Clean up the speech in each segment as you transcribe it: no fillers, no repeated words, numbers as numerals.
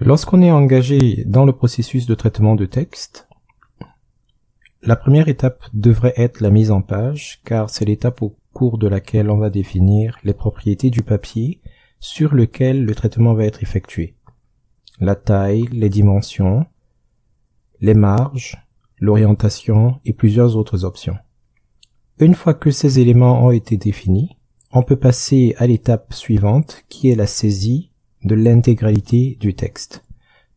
Lorsqu'on est engagé dans le processus de traitement de texte, la première étape devrait être la mise en page, car c'est l'étape au cours de laquelle on va définir les propriétés du papier sur lequel le traitement va être effectué. La taille, les dimensions, les marges, l'orientation et plusieurs autres options. Une fois que ces éléments ont été définis, on peut passer à l'étape suivante qui est la saisie de l'intégralité du texte.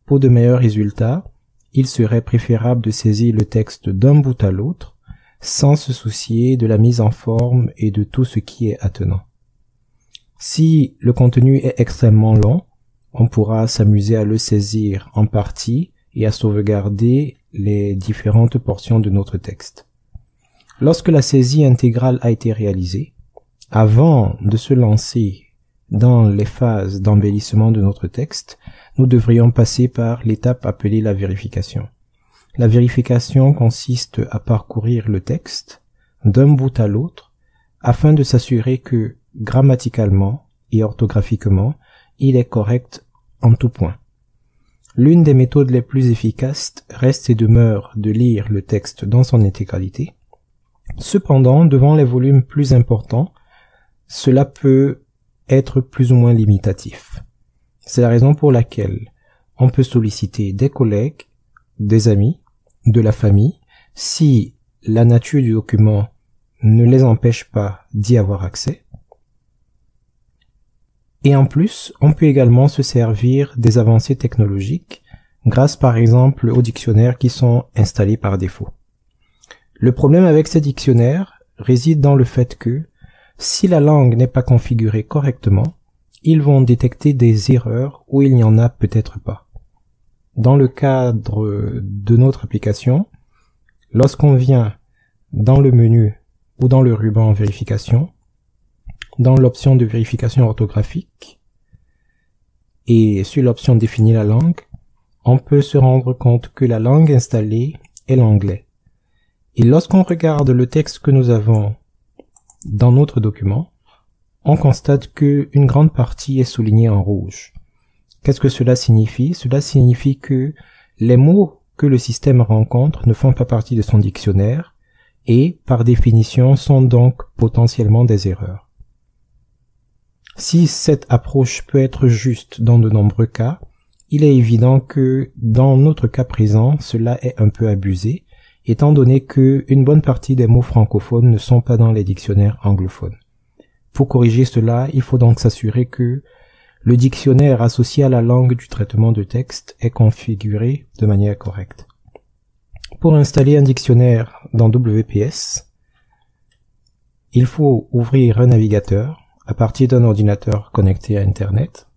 Pour de meilleurs résultats, il serait préférable de saisir le texte d'un bout à l'autre sans se soucier de la mise en forme et de tout ce qui est attenant. Si le contenu est extrêmement long, on pourra s'amuser à le saisir en partie et à sauvegarder les différentes portions de notre texte. Lorsque la saisie intégrale a été réalisée, avant de se lancer dans les phases d'embellissement de notre texte, nous devrions passer par l'étape appelée la vérification. La vérification consiste à parcourir le texte d'un bout à l'autre afin de s'assurer que grammaticalement et orthographiquement, il est correct en tout point. L'une des méthodes les plus efficaces reste et demeure de lire le texte dans son intégralité. Cependant, devant les volumes plus importants, cela peut être plus ou moins limitatif. C'est la raison pour laquelle on peut solliciter des collègues, des amis, de la famille, si la nature du document ne les empêche pas d'y avoir accès. Et en plus, on peut également se servir des avancées technologiques grâce par exemple aux dictionnaires qui sont installés par défaut. Le problème avec ces dictionnaires réside dans le fait que si la langue n'est pas configurée correctement, ils vont détecter des erreurs où il n'y en a peut-être pas. Dans le cadre de notre application, lorsqu'on vient dans le menu ou dans le ruban vérification, dans l'option de vérification orthographique et sur l'option définir la langue, on peut se rendre compte que la langue installée est l'anglais. Et lorsqu'on regarde le texte que nous avons dans notre document, on constate qu'une grande partie est soulignée en rouge. Qu'est-ce que cela signifie? Cela signifie que les mots que le système rencontre ne font pas partie de son dictionnaire et, par définition, sont donc potentiellement des erreurs. Si cette approche peut être juste dans de nombreux cas, il est évident que dans notre cas présent, cela est un peu abusé, étant donné qu'une bonne partie des mots francophones ne sont pas dans les dictionnaires anglophones. Pour corriger cela, il faut donc s'assurer que le dictionnaire associé à la langue du traitement de texte est configuré de manière correcte. Pour installer un dictionnaire dans WPS, il faut ouvrir un navigateur à partir d'un ordinateur connecté à Internet,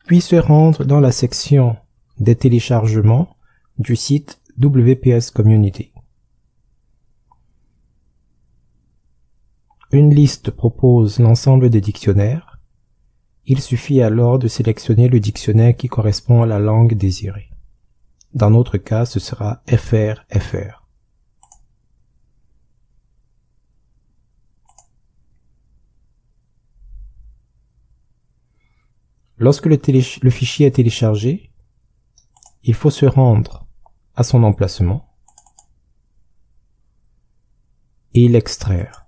puis se rendre dans la section des téléchargements du site WPS Community. Une liste propose l'ensemble des dictionnaires. Il suffit alors de sélectionner le dictionnaire qui correspond à la langue désirée. Dans notre cas, ce sera FR. Lorsque le fichier est téléchargé, il faut se rendre à son emplacement et l'extraire.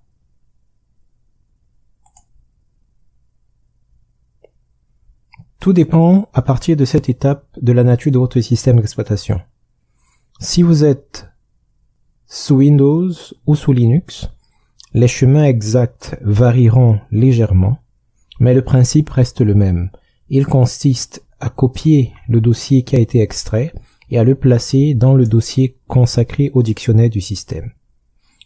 Tout dépend à partir de cette étape de la nature de votre système d'exploitation. Si vous êtes sous Windows ou sous Linux, les chemins exacts varieront légèrement, mais le principe reste le même. Il consiste à copier le dossier qui a été extrait et à le placer dans le dossier consacré au dictionnaire du système.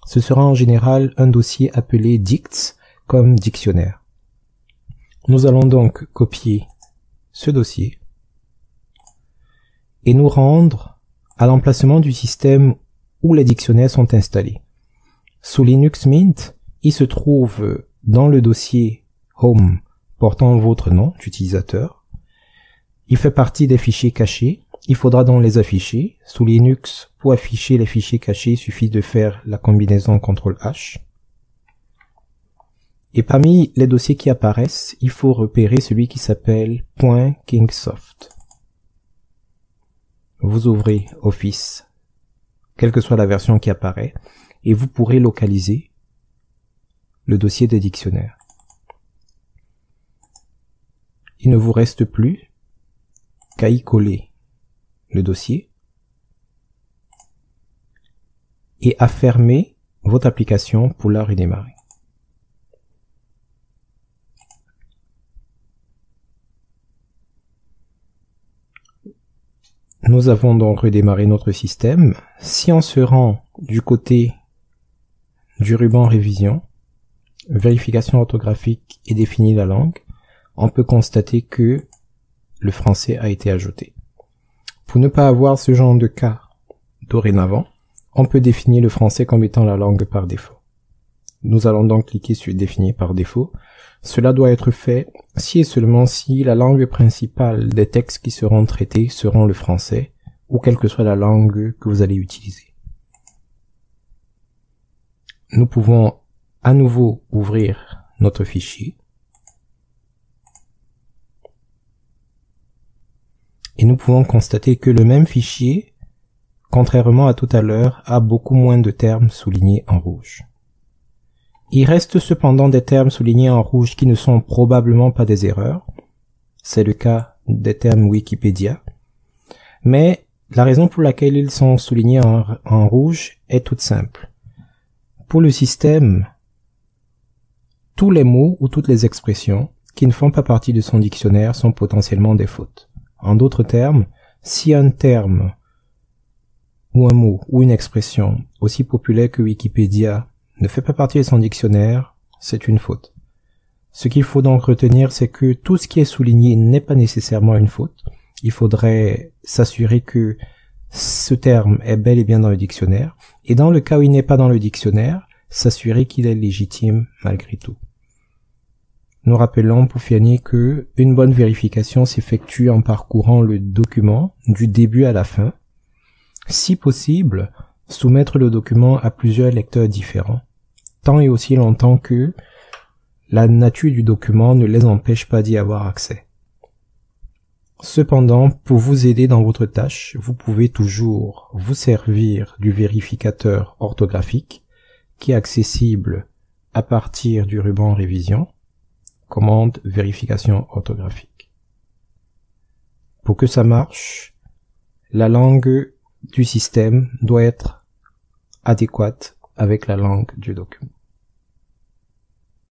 Ce sera en général un dossier appelé dicts comme dictionnaire. Nous allons donc copier ce dossier et nous rendre à l'emplacement du système où les dictionnaires sont installés. Sous Linux Mint, il se trouve dans le dossier Home portant votre nom d'utilisateur. Il fait partie des fichiers cachés. Il faudra donc les afficher. Sous Linux, pour afficher les fichiers cachés, il suffit de faire la combinaison CTRL-H. Et parmi les dossiers qui apparaissent, il faut repérer celui qui s'appelle .kingsoft. Vous ouvrez Office, quelle que soit la version qui apparaît, et vous pourrez localiser le dossier des dictionnaires. Il ne vous reste plus qu'à y coller le dossier et à fermer votre application pour la redémarrer. Nous avons donc redémarré notre système. Si on se rend du côté du ruban révision, vérification orthographique et définit la langue, on peut constater que le français a été ajouté. Pour ne pas avoir ce genre de cas dorénavant, on peut définir le français comme étant la langue par défaut. Nous allons donc cliquer sur définir par défaut. Cela doit être fait si et seulement si la langue principale des textes qui seront traités seront le français ou quelle que soit la langue que vous allez utiliser. Nous pouvons à nouveau ouvrir notre fichier et nous pouvons constater que le même fichier, contrairement à tout à l'heure, a beaucoup moins de termes soulignés en rouge. Il reste cependant des termes soulignés en rouge qui ne sont probablement pas des erreurs. C'est le cas des termes Wikipédia. Mais la raison pour laquelle ils sont soulignés en rouge est toute simple. Pour le système, tous les mots ou toutes les expressions qui ne font pas partie de son dictionnaire sont potentiellement des fautes. En d'autres termes, si un terme ou un mot ou une expression aussi populaire que Wikipédia ne fait pas partie de son dictionnaire, c'est une faute. Ce qu'il faut donc retenir, c'est que tout ce qui est souligné n'est pas nécessairement une faute. Il faudrait s'assurer que ce terme est bel et bien dans le dictionnaire, et dans le cas où il n'est pas dans le dictionnaire, s'assurer qu'il est légitime malgré tout. Nous rappelons pour finir que une bonne vérification s'effectue en parcourant le document du début à la fin. Si possible, soumettre le document à plusieurs lecteurs différents, tant et aussi longtemps que la nature du document ne les empêche pas d'y avoir accès. Cependant, pour vous aider dans votre tâche, vous pouvez toujours vous servir du vérificateur orthographique qui est accessible à partir du ruban révision, commande vérification orthographique. Pour que ça marche, la langue du système doit être adéquate avec la langue du document.